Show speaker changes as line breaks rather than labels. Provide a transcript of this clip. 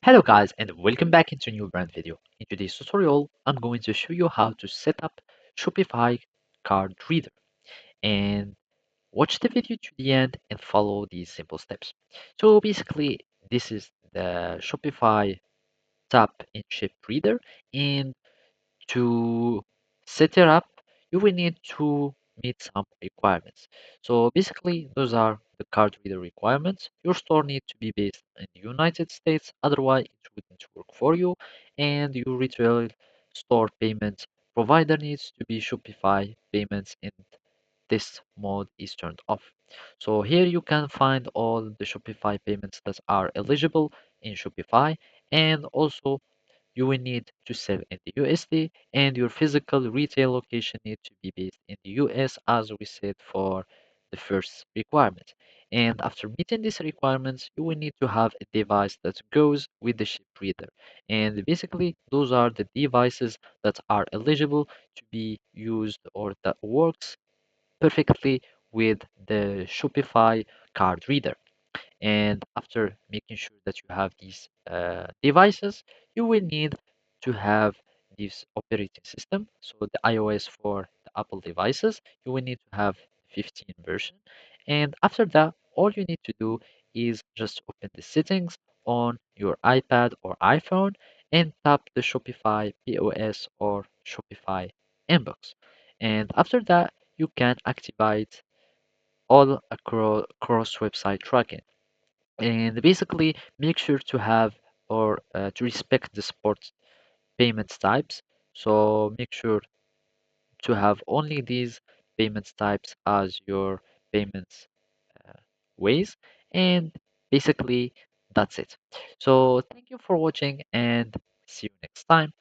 Hello guys and welcome back into a new brand video. In today's tutorial, I'm going to show you how to set up Shopify card reader and watch the video to the end and follow these simple steps. So basically, this is the Shopify tap and ship reader and to set it up, you will need to meet some requirements. So basically, those are the card reader requirements. Your store needs to be based in the United States, otherwise it wouldn't work for you. And your retail store payment provider needs to be Shopify payments, and this mode is turned off. So here you can find all the Shopify payments that are eligible in Shopify, and also you will need to sell in the USD, and your physical retail location needs to be based in the US as we said for the first requirement. And after meeting these requirements, you will need to have a device that goes with the ship reader. And basically, those are the devices that are eligible to be used or that works perfectly with the Shopify card reader. And after making sure that you have these devices, you will need to have this operating system. So the iOS for the Apple devices, you will need to have 15 version. And after that, all you need to do is just open the settings on your iPad or iPhone and tap the Shopify POS or Shopify inbox. And after that, you can activate all across website tracking, and basically make sure to have or to respect the support payments types. So make sure to have only these payments types as your payments uh, ways, and basically that's it. So thank you for watching and see you next time.